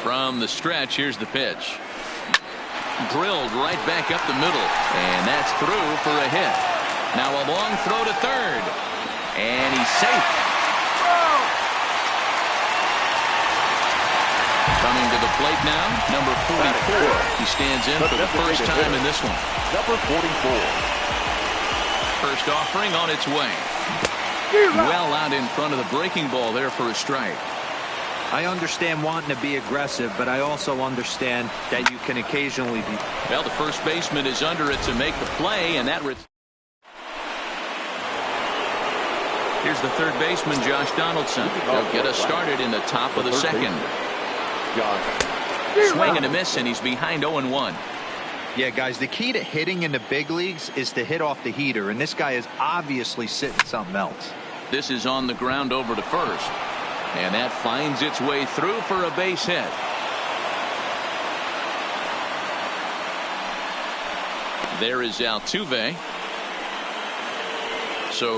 From the stretch, here's the pitch. Drilled right back up the middle, and that's through for a hit. Now a long throw to third, and he's safe. Coming to the plate now, number 44. He stands in for the first time in this one. Number 44. First offering on its way. Well out in front of the breaking ball there for a strike. I understand wanting to be aggressive, but I also understand that you can occasionally be. Well, the first baseman is under it to make the play, and that. Here's the third baseman, Josh Donaldson. He'll get us started in the top of the second. Swing and a miss, and he's behind 0-1. Yeah, guys, the key to hitting in the big leagues is to hit off the heater, and this guy is obviously sitting something else. This is on the ground over to first. And that finds its way through for a base hit. There is Altuve. So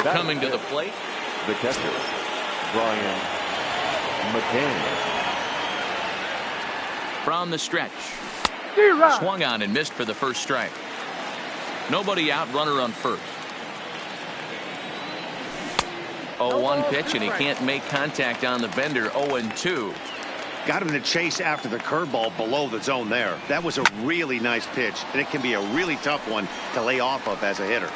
coming to the plate, the catcher, Brian McCann. From the stretch. Swung on and missed for the first strike. Nobody out, runner on first. 0-1 pitch, and he can't make contact on the bender. 0-2. Got him to chase after the curveball below the zone there. That was a really nice pitch, and it can be a really tough one to lay off of as a hitter.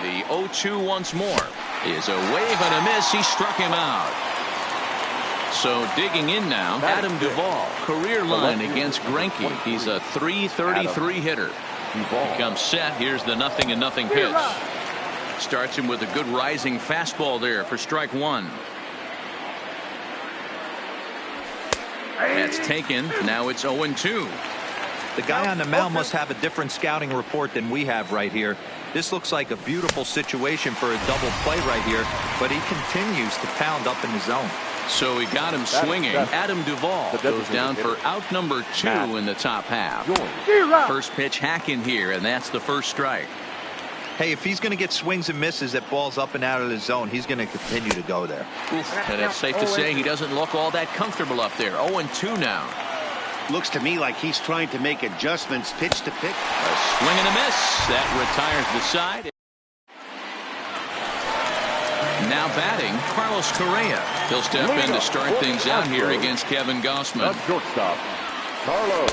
The 0-2 once more is a wave and a miss. He struck him out. So digging in now, Adam Duvall, career line against Greinke. He's a .333 hitter. He comes set. Here's the 0-0 pitch. Starts him with a good rising fastball there for strike one. That's taken. Now it's 0-2. The guy on the mound must have a different scouting report than we have right here. This looks like a beautiful situation for a double play right here, but he continues to pound up in the zone. So he got him swinging. Adam Duvall goes down for out number 2 in the top half. First pitch hack in here, and that's the first strike. Hey, if he's going to get swings and misses at balls up and out of the zone, he's going to continue to go there. And it's safe to say he doesn't look all that comfortable up there. 0-2 now. Looks to me like he's trying to make adjustments pitch to pitch. A swing and a miss. That retires the side. Now batting, Carlos Correa. He'll step in to start things out here against Kevin Gausman. Shortstop, Carlos.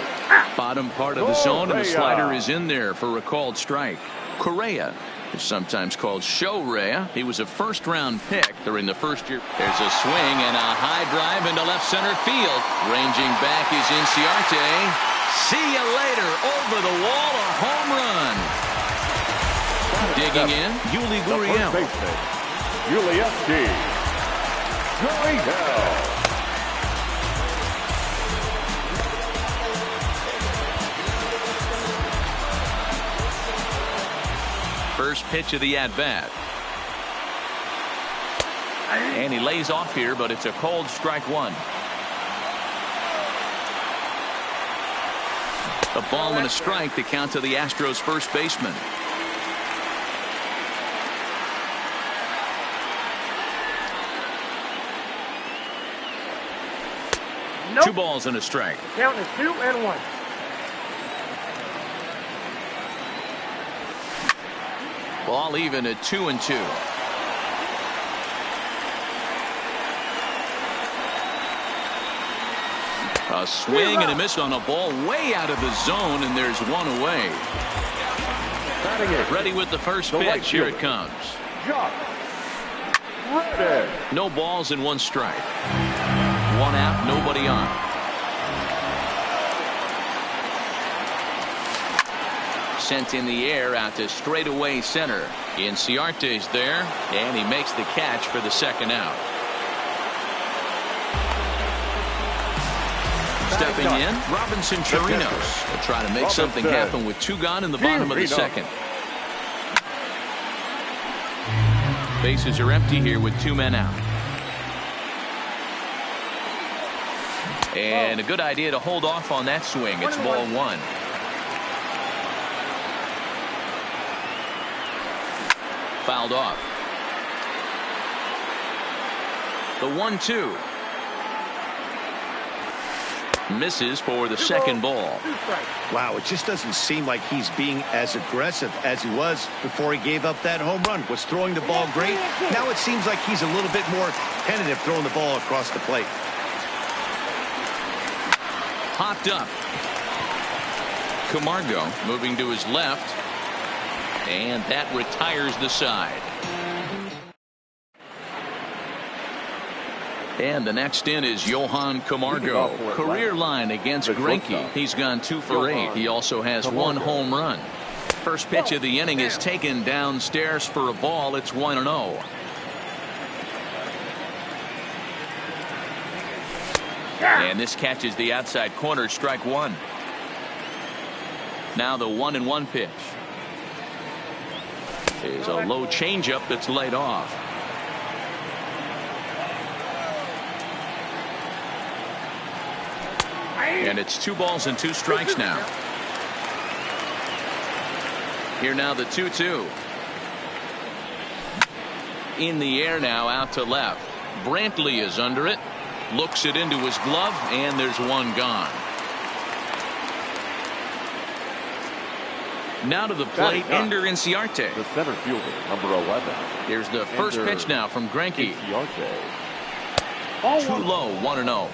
Bottom part of the zone, and the slider is in there for a called strike. Correa is sometimes called Show Rea. He was a first-round pick during the first year. There's a swing and a high drive into left center field. Ranging back is Inciarte. See you later. Over the wall, a home run. Digging in, Yuli Gurriel. Yuli Gurriel. First pitch of the at-bat. And he lays off here, but it's a cold strike one. A ball and a strike to count to the Astros first baseman. Nope. 2 balls and a strike. Count is 2-1. Ball even at 2-2. A swing and a miss on a ball way out of the zone, and there's one away. Ready with the first pitch. Here it comes. Ready. No balls and one strike. One out, nobody on. Sent in the air out to straightaway center. Inciarte's there, and he makes the catch for the second out. Stepping in, Robinson Chirinos. They'll try to make something happen with two gone in the bottom of the second. Bases are empty here with two men out. And a good idea to hold off on that swing. It's ball one. Fouled off. The 1-2. Misses for the second ball. Wow, it just doesn't seem like he's being as aggressive as he was before he gave up that home run. Was throwing the ball great. Now it seems like he's a little bit more tentative throwing the ball across the plate. Popped up. Camargo moving to his left. And that retires the side. And the next in is Johan Camargo. Career line against Greinke. He's gone 2 for 8. He also has 1 home run. First pitch of the inning is taken downstairs for a ball. It's 1-0. And this catches the outside corner, strike one. Now the 1-1 pitch. Is a low changeup that's laid off. And it's 2 balls and 2 strikes now. Here now the 2-2. In the air now out to left. Brantley is under it. Looks it into his glove, and there's one gone. Now to the plate, Ender Inciarte. The center fielder, number 11. Here's the first pitch now from Greinke. Too low, 1-0.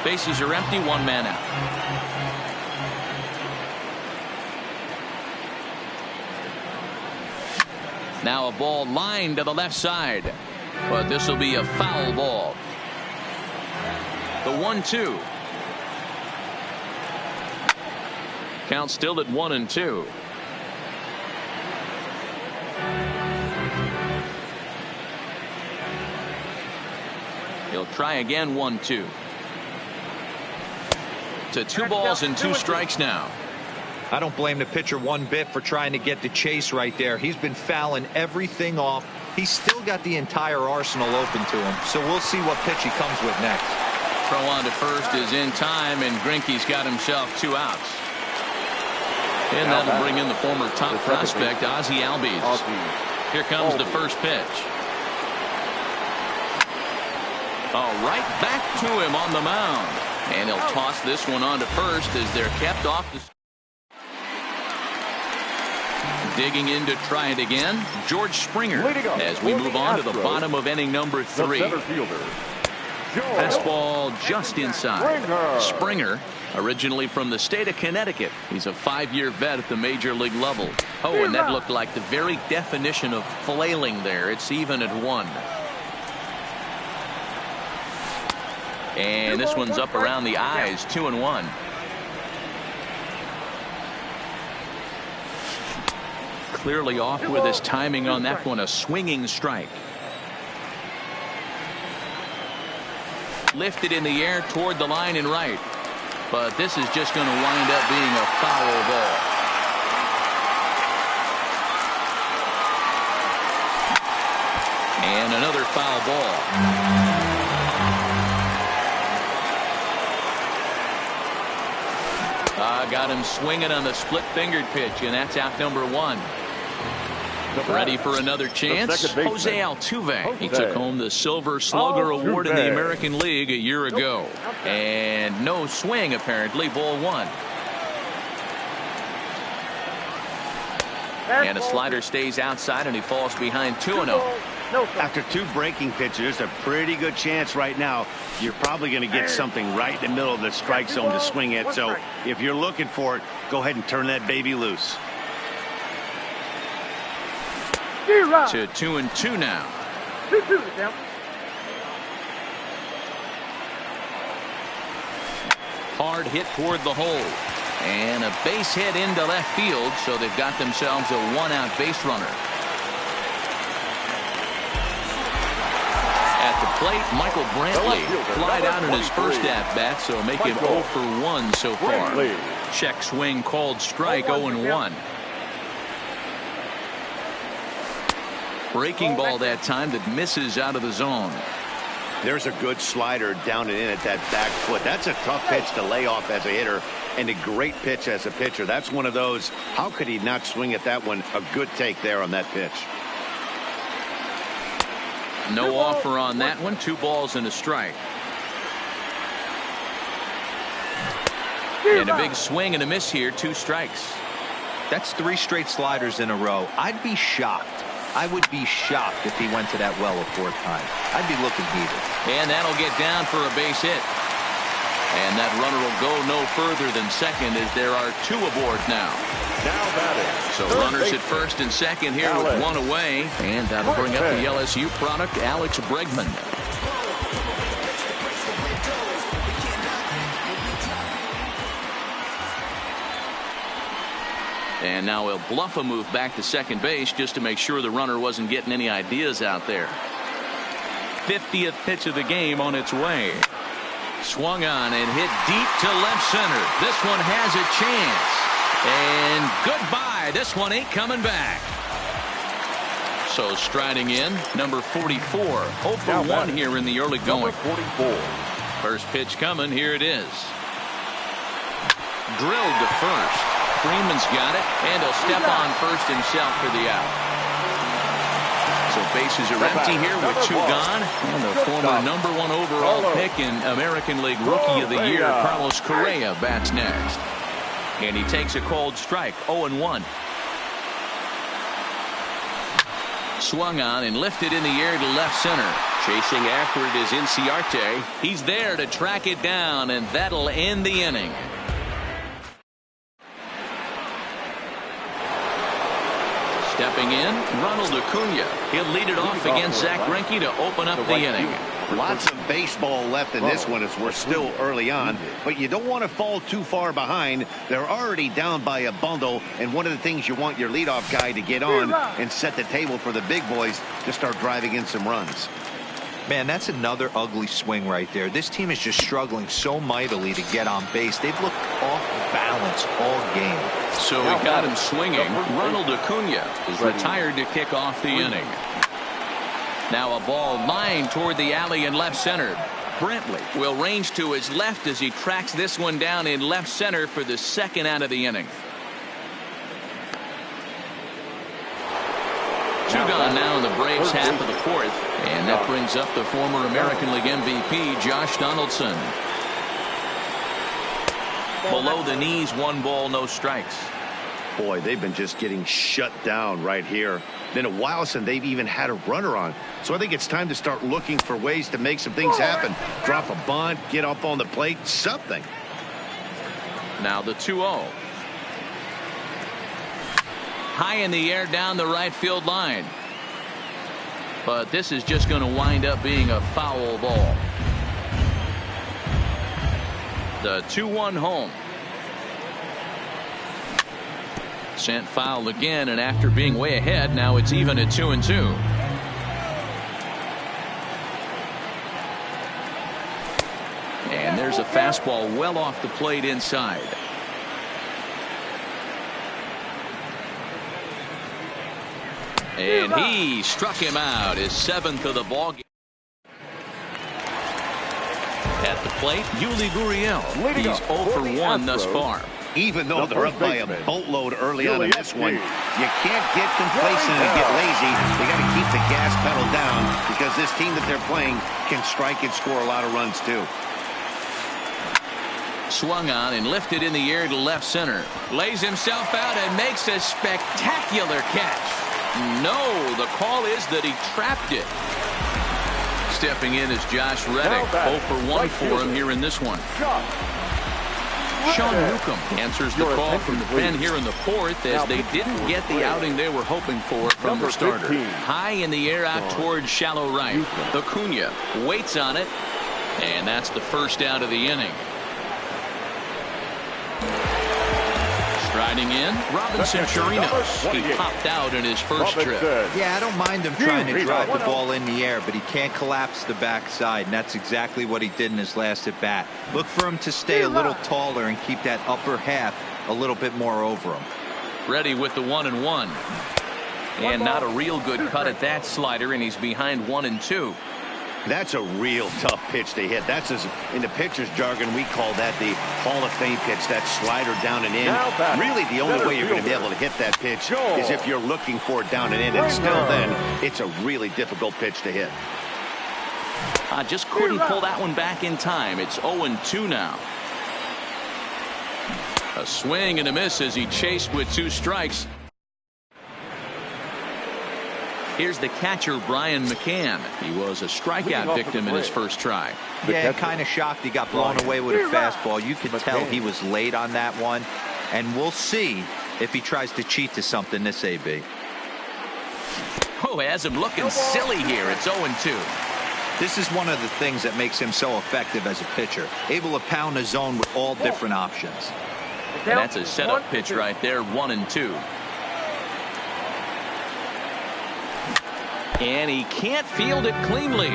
Bases are empty, 1 man out. Now a ball lined to the left side, but this will be a foul ball. The 1-2. Count still at 1-2. He'll try again, 1-2. To 2 balls and 2 strikes now. I don't blame the pitcher one bit for trying to get the chase right there. He's been fouling everything off. He's still got the entire arsenal open to him. So we'll see what pitch he comes with next. Throw on to first is in time, and Greinke's got himself 2 outs. And that'll bring in the former top prospect, Ozzie Albies. Here comes the first pitch. Oh, right back to him on the mound. And he'll toss this one on to first as they're kept off the... Digging in to try it again, George Springer, as we move on to the bottom of inning number 3. Fastball just inside. Springer, originally from the state of Connecticut. He's a 5-year vet at the major league level. Oh, and that looked like the very definition of flailing there. It's even at 1. And this one's up around the eyes, 2-1. Clearly off with his timing on that one, a swinging strike. Lifted in the air toward the line and right. But this is just going to wind up being a foul ball. And another foul ball. Got him swinging on the split-fingered pitch, and that's out number 1. Ready for another chance? Jose Altuve. He took home the Silver Slugger Award in the American League a year ago. And no swing, apparently, ball 1. And a slider stays outside, and he falls behind 2-0. No, sir. After 2 breaking pitches, there's a pretty good chance right now you're probably going to get something right in the middle of the strike zone to swing at. So if you're looking for it, go ahead and turn that baby loose. To 2-2 now. 2-2, Jim. Hard hit toward the hole. And a base hit into left field, so they've got themselves a 1-out base runner. At the plate, Michael Brantley flied out in his first at-bat, so make him 0 for 1 so far. Check swing called strike, 0-1. Breaking ball that time that misses out of the zone. There's a good slider down and in at that back foot. That's a tough pitch to lay off as a hitter, and a great pitch as a pitcher. That's one of those, how could he not swing at that one? A good take there on that pitch. No offer on that one. 2 balls and a strike. And a big swing and a miss here. 2 strikes. That's 3 straight sliders in a row. I'd be shocked. I would be shocked if he went to that well a 4th time. I'd be looking heated. And that'll get down for a base hit. And that runner will go no further than second as there are 2 aboard now. Now batting. So runners at first and second here with 1 away. And that'll bring up the LSU product, Alex Bregman. And now he'll bluff a move back to second base just to make sure the runner wasn't getting any ideas out there. 50th pitch of the game on its way. Swung on and hit deep to left center. This one has a chance. And goodbye. This one ain't coming back. So striding in, number 44. 0 for 1 here in the early going. 44. First pitch coming. Here it is. Drilled to first. Freeman's got it, and he'll step on first himself for the out. So bases are empty here with 2 gone. And the former number 1 overall pick in American League Rookie of the Year, Carlos Correa, bats next. And he takes a cold strike, 0-1. Swung on and lifted in the air to left center. Chasing after it is Inciarte. He's there to track it down, and that'll end the inning. Stepping in, Ronald Acuna. He'll lead it off against Zach Greinke to open up the inning. Lots of baseball left in this one as we're still early on, but you don't want to fall too far behind. They're already down by a bundle, and one of the things you want your leadoff guy to get on and set the table for the big boys to start driving in some runs. Man, that's another ugly swing right there. This team is just struggling so mightily to get on base. They've looked off balance all game. So we got him swinging. Ronald Acuna is retired to kick off the inning. Now a ball lined toward the alley in left center. Brantley will range to his left as he tracks this one down in left center for the second out of the inning. 2 gone now in the Braves half of the 4th. And that brings up the former American League MVP, Josh Donaldson. Below the knees, 1 ball, no strikes. Boy, they've been just getting shut down right here. Been a while since they've even had a runner on. So I think it's time to start looking for ways to make some things happen. Drop a bunt, get up on the plate, something. Now the 2-0. High in the air down the right field line. But this is just going to wind up being a foul ball. The 2-1 home. Sent foul again, and after being way ahead, now it's even at 2-2. And there's a fastball well off the plate inside. And he struck him out, his 7th of the ball game. At the plate, Yuli Gurriel. He's 0 for 1 thus far. Even though they're up by a boatload early on in this one, you can't get complacent and get lazy. You got to keep the gas pedal down because this team that they're playing can strike and score a lot of runs too. Swung on and lifted in the air to left center. Lays himself out and makes a spectacular catch. No, the call is that he trapped it. Stepping in is Josh Reddick. 0 for 1 for him here in this one. Sean Newcomb answers the call from the pen here in the fourth, as they didn't get the outing they were hoping for from the starter. High in the air out towards shallow right. Acuna waits on it, and that's the first out of the inning. Striding in, Robinson Chirinos. He popped out in his first trip. Yeah, I don't mind him trying to drive the ball in the air, but he can't collapse the backside, and that's exactly what he did in his last at bat. Look for him to stay a little taller and keep that upper half a little bit more over him. Ready with the 1-1. And not a real good cut at that slider, and he's behind 1-2. That's a real tough pitch to hit. That's, in the pitcher's jargon, we call that the Hall of Fame pitch, that slider down and in. Really, the only way you're going to be able to hit that pitch is if you're looking for it down and in, and still then, it's a really difficult pitch to hit. Just couldn't pull that one back in time. It's 0-2 now. A swing and a miss as he chased with 2 strikes. Here's the catcher, Brian McCann. He was a strikeout victim in his first try. Yeah, kind of shocked he got blown away with a fastball. You could tell he was late on that one. And we'll see if he tries to cheat to something this AB. Oh, has him looking silly here. It's 0-2. This is one of the things that makes him so effective as a pitcher. Able to pound the zone with all different options. And that's a setup pitch right there, 1-2. And he can't field it cleanly.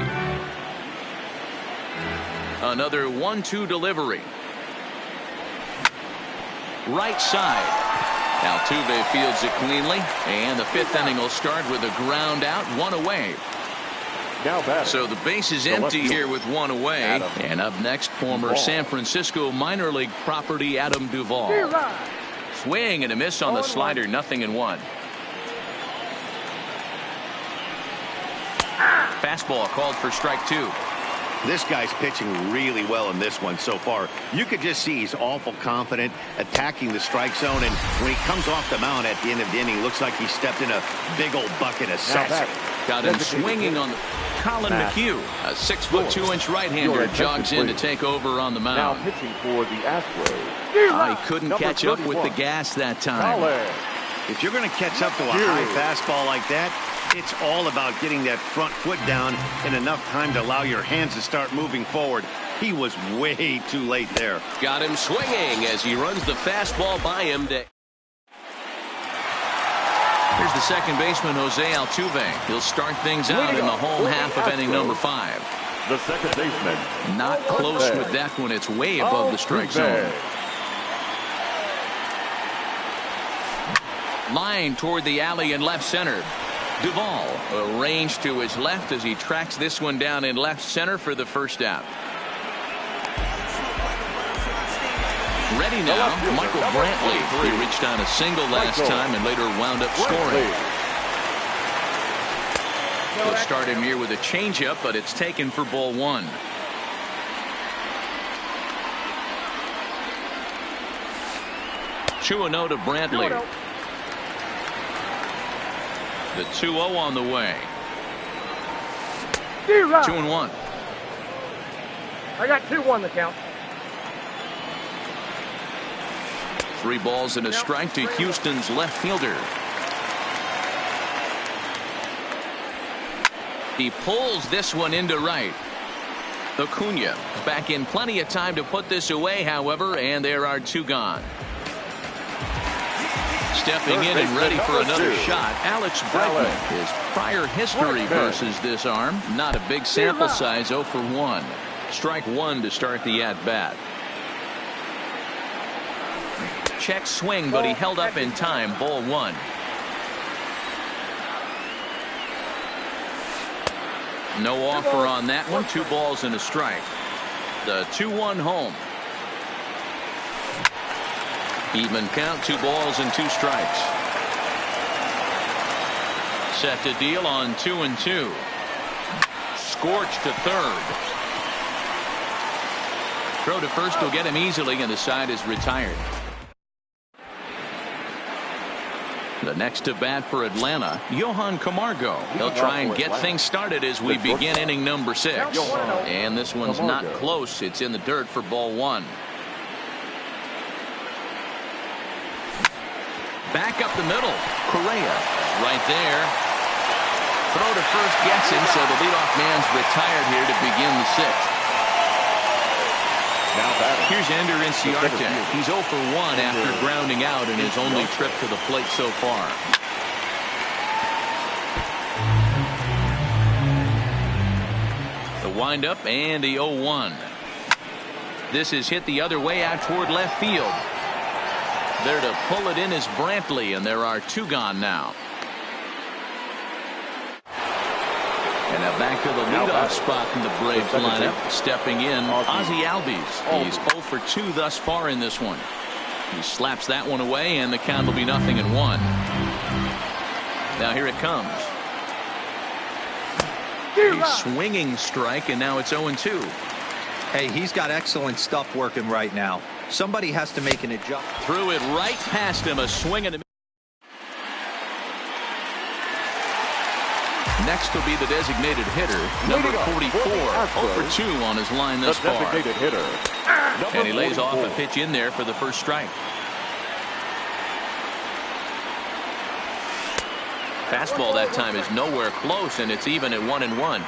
Another 1-2 delivery. Right side. Altuve fields it cleanly, and the 5th inning will start with a ground out, 1 away. So the base is empty here with 1 away. And up next, former San Francisco minor league property Adam Duvall. Swing and a miss on the slider, 0-1. Fastball called for strike 2. This guy's pitching really well in this one so far. You could just see he's awful confident attacking the strike zone, and when he comes off the mound at the end of the inning, looks like he stepped in a big old bucket of sauce. Got him swinging on the Colin McHugh, a 6'2" right-hander, jogs in to take over on the mound. Now pitching for the Astros. He couldn't catch up with the gas that time. If you're going to catch up to a high fastball like that, it's all about getting that front foot down in enough time to allow your hands to start moving forward. He was way too late there. Got him swinging as he runs the fastball by him. Here's the second baseman, Jose Altuve. He'll start things out in the home half of inning number 5. The second baseman. Not close with that one. It's way above the strike zone. Line toward the alley in left center. Duvall arranged to his left as he tracks this one down in left center for the first out. Ready now, Michael Brantley. He reached on a single last time and later wound up scoring. He'll start him here with a changeup, but it's taken for ball 1. Two 0 to Brantley. The 2-0 on the way. 2-1. I got 2-1 the count. 3 balls and a strike to Houston's left fielder. He pulls this one into right. Acuna back in plenty of time to put this away, however, and there are 2 gone. Stepping in and ready for another shot, Alex Bregman. His prior history versus this arm, not a big sample size, 0 for 1. Strike 1 to start the at-bat. Check swing, but he held up in time, ball 1. No offer on that one, 2 balls and a strike. The 2-1 home. Even count, 2 balls and 2 strikes. Set to deal on 2-2. Scorch to third. Throw to first will get him easily, and the side is retired. The next to bat for Atlanta, Johan Camargo. He'll try and get things started as we begin inning number 6. And this one's not close. It's in the dirt for ball 1. Back up the middle. Correa right there. Throw to first gets him, so the leadoff man's retired here to begin the 6th. Here's Ender Inciarte. He's 0 for 1 after grounding out in his only trip to the plate so far. The windup and the 0-1. This is hit the other way out toward left field. There to pull it in is Brantley, and there are 2 gone now. And now back to the leadoff spot in the Braves lineup. Stepping in, Ozzie Albies. He's 0 for 2 thus far in this one. He slaps that one away, and the count will be 0-1. Now here it comes. A swinging strike, and now it's 0-2. Hey, he's got excellent stuff working right now. Somebody has to make an adjustment. Threw it right past him. A swing and a Next will be the designated hitter, number 44, 0 for 2 on his line thus far. And he lays off a pitch in there for the first strike. Fastball that time is nowhere close, and it's even at 1-1.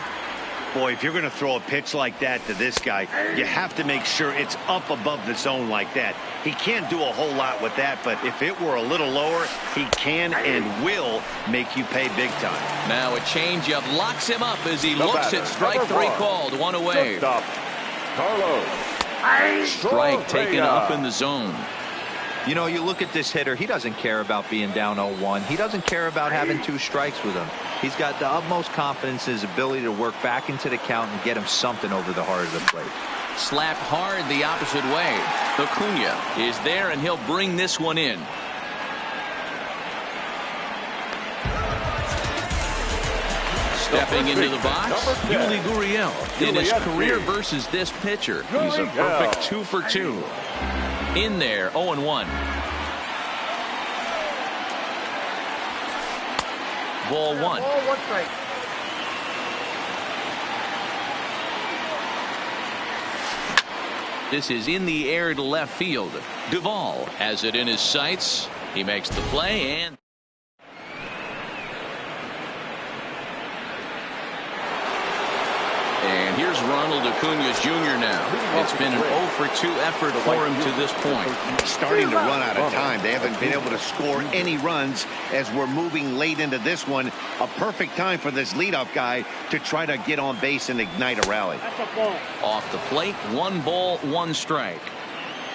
Boy, if you're going to throw a pitch like that to this guy, you have to make sure it's up above the zone like that. He can't do a whole lot with that, but if it were a little lower, he can and will make you pay big time. Now a changeup locks him up as he looks at strike 3 called. 1 away. Strike taken up in the zone. You know, you look at this hitter, he doesn't care about being down 0-1. He doesn't care about having 2 strikes with him. He's got the utmost confidence in his ability to work back into the count and get him something over the heart of the plate. Slapped hard the opposite way. Acuna is there, and he'll bring this one in. Stepping into the box, Yuli Gurriel. In his career versus this pitcher, he's a perfect 2 for 2. In there, 0-1. Ball 1. This is in the air to left field. Duvall has it in his sights. He makes the play, and here's Ronald Acuna Jr. now. It's been an 0 for 2 effort for him to this point. Starting to run out of time. They haven't been able to score any runs as we're moving late into this one. A perfect time for this leadoff guy to try to get on base and ignite a rally. Off the plate, 1 ball, 1 strike.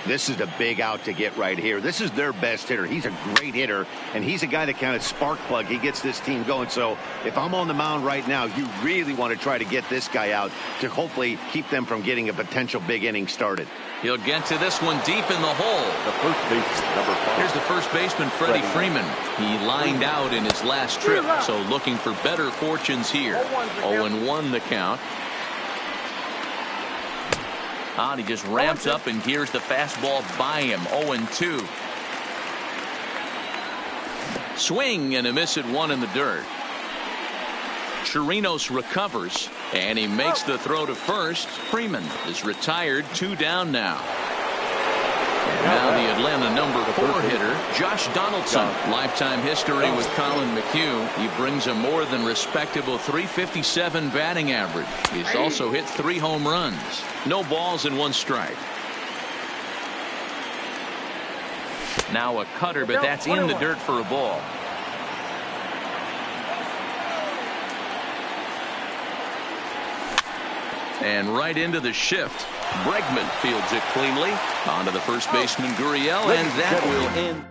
This is a big out to get right here. This is their best hitter. He's a great hitter, and he's a guy that kind of spark plug. He gets this team going. So if I'm on the mound right now, you really want to try to get this guy out to hopefully keep them from getting a potential big inning started. He'll get to this one deep in the hole. Here's the first baseman, Freddie Freeman. He lined out in his last trip, so looking for better fortunes here. 0-1 the count. He just ramps up and gears the fastball by him. 0-2. Swing and a miss at 1 in the dirt. Chirinos recovers, and he makes the throw to first. Freeman is retired. 2 down now. And now the Atlanta number 4 hitter, Josh Donaldson. Lifetime history with Colin McHugh. He brings a more than respectable .357 batting average. He's also hit 3 home runs. No balls and 1 strike. Now a cutter, but that's in the dirt for a ball. And right into the shift. Bregman fields it cleanly. Onto the first baseman, Gurriel, and that will end.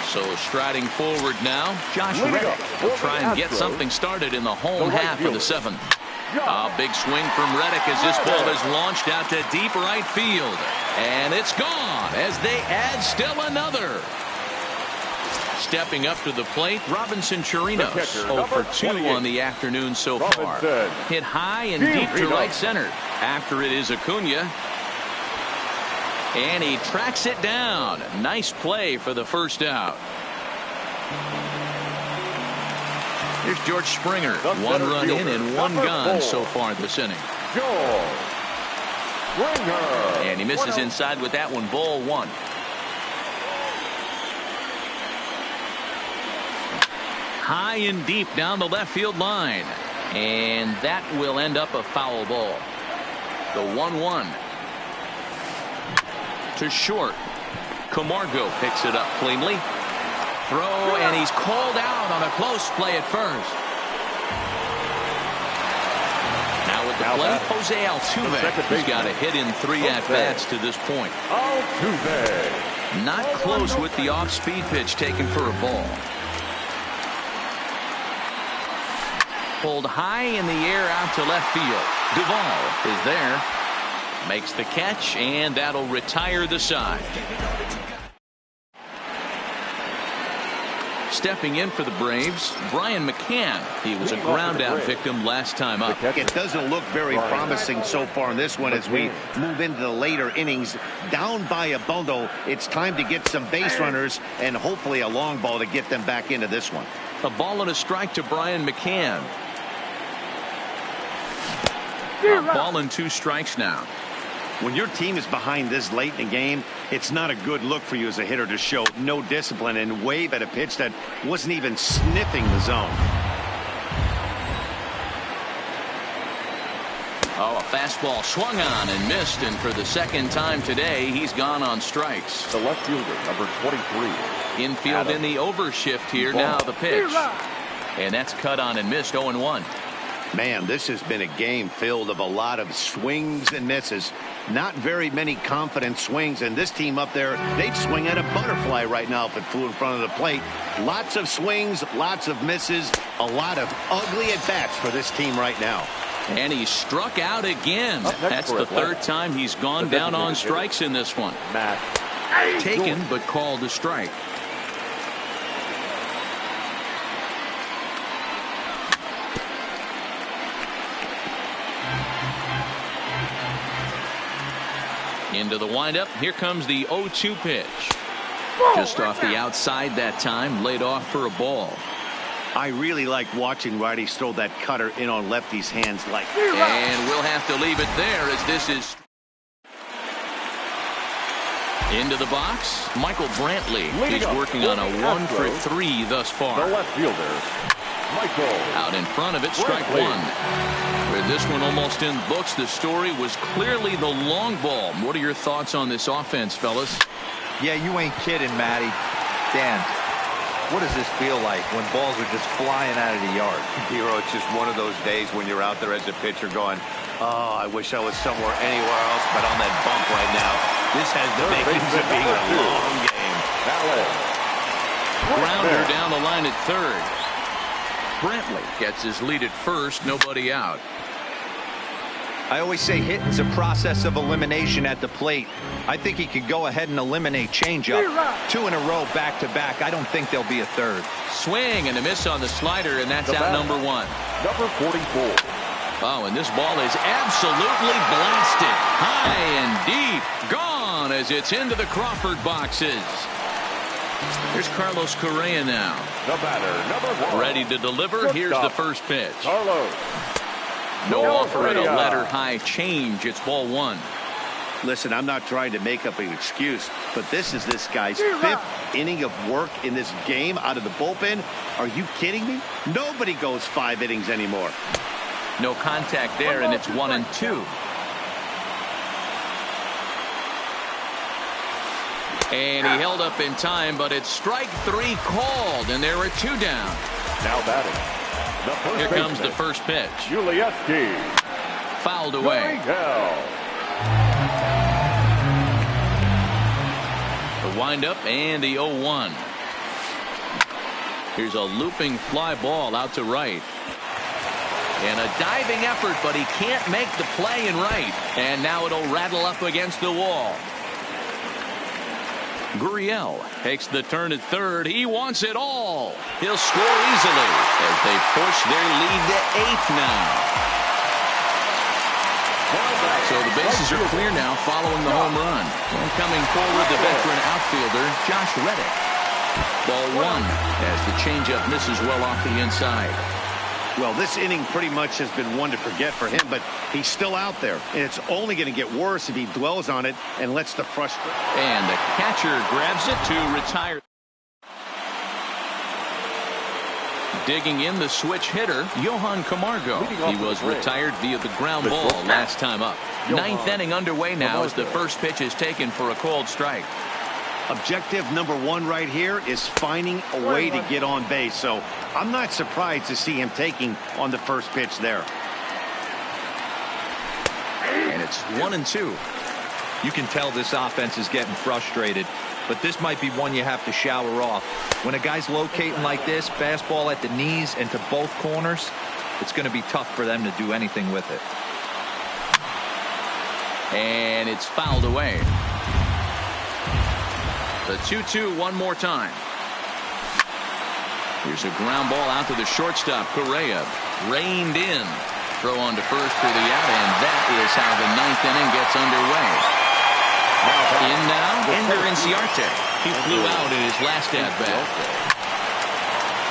So striding forward now, Josh Reddick will try and get something started in the home half of the 7th. A big swing from Reddick as this ball is launched out to deep right field. And it's gone as they add still another. Stepping up to the plate, Robinson Chirinos. 0 for 2 on the afternoon so far. Hit high and deep to right center. After it is Acuna. And he tracks it down. Nice play for the first out. Here's George Springer. One run in and one gone so far this inning. George Springer. And he misses inside with that one. Ball one. High and deep down the left field line. And that will end up a foul ball. The 1-1. To short. Camargo picks it up cleanly. Throw, and he's called out on a close play at first. Now with the play, Jose Altuve. He's got a hit in 3 at-bats to this point. Altuve. Not close with the off-speed pitch taken for a ball. Pulled high in the air out to left field. Duvall is there. Makes the catch, and that'll retire the side. Stepping in for the Braves, Brian McCann. He was a ground-out victim last time up. It doesn't look very promising so far in this one as we move into the later innings. Down by a bundle, it's time to get some base runners and hopefully a long ball to get them back into this one. A ball and a strike to Brian McCann. A ball and 2 strikes now. When your team is behind this late in the game, it's not a good look for you as a hitter to show no discipline and wave at a pitch that wasn't even sniffing the zone. Oh, a fastball swung on and missed, and for the second time today, he's gone on strikes. The left fielder, number 23. Infield in the overshift here. Now the pitch. And that's cut on and missed. 0-1. Man, this has been a game filled of a lot of swings and misses. Not very many confident swings, and this team up there, they'd swing at a butterfly right now if it flew in front of the plate. Lots of swings, lots of misses, a lot of ugly at-bats for this team right now. And he struck out again. That's the 3rd time he's gone down on strikes in this one. Taken, but called a strike. Into the windup. Here comes the 0-2 pitch. Just off the outside that time. Laid off for a ball. I really like watching righties throw that cutter in on lefties' hands like. And we'll have to leave it there as this is. Into the box. Michael Brantley. He's working on a 1 for 3 thus far. The left fielder, Michael. Out in front of it, strike 1. With this one almost in the books, the story was clearly the long ball. What are your thoughts on this offense, fellas? Yeah, you ain't kidding, Matty. Dan, what does this feel like when balls are just flying out of the yard? Hero, it's just one of those days when you're out there as a pitcher going, oh, I wish I was somewhere anywhere else but on that bump right now. This has the makings of being a long game. Grounder down the line at 3rd. Brantley gets his lead at first, nobody out. I always say hitting's a process of elimination at the plate. I think he could go ahead and eliminate changeup. 2 in a row back-to-back. I don't think there'll be a 3rd. Swing and a miss on the slider, and that's out number 1. Number 44. Oh, and this ball is absolutely blasted. High and deep. Gone as it's into the Crawford boxes. Here's Carlos Correa now. The batter, number 1. Ready to deliver. Here's the first pitch. Carlos. No offer at a letter high change. It's ball 1. Listen, I'm not trying to make up an excuse, but this is this guy's 5th inning of work in this game out of the bullpen. Are you kidding me? Nobody goes 5 innings anymore. No contact there, and it's 1-2. And he held up in time, but it's strike 3 called, and there are 2 down. Now batting. Here comes the first pitch. Julieski. Fouled away. The windup and the 0-1. Here's a looping fly ball out to right. And a diving effort, but he can't make the play in right. And now it'll rattle up against the wall. Gurriel takes the turn at 3rd. He wants it all. He'll score easily as they push their lead to 8th now. So the bases are clear now following the home run. And coming forward, the veteran outfielder, Josh Reddick. Ball one as the changeup misses well off the inside. Well, this inning pretty much has been one to forget for him, but he's still out there. And it's only going to get worse if he dwells on it and lets the frustration. And the catcher grabs it to retire. Digging in the switch hitter, Johan Camargo. He was retired via the ground ball last time up. Ninth inning underway now as the first pitch is taken for a called strike. Objective number one right here is finding a way to get on base. So I'm not surprised to see him taking on the first pitch there. And it's 1-2. You can tell this offense is getting frustrated, but this might be one you have to shower off. When a guy's locating like this, fastball at the knees and to both corners, it's going to be tough for them to do anything with it. And it's fouled away. The 2-2 one more time. Here's a ground ball out to the shortstop. Correa reined in. Throw on to first for the out, and that is how the ninth inning gets underway. In now, Ender Inciarte. He flew out in his last at-bat.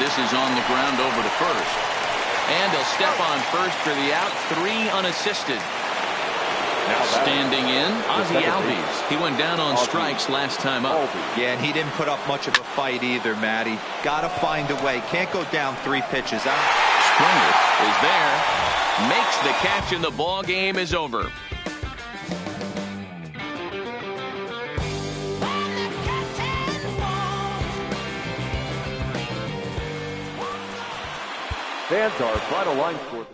This is on the ground over to first. And he'll step on first for the out. 3 unassisted. Standing in, Ozzie Albies. He went down on strikes last time up. Yeah, and he didn't put up much of a fight either, Matty. Got to find a way. Can't go down 3 pitches. Springer is there. Makes the catch, and the ball game is over. Fans are final line score.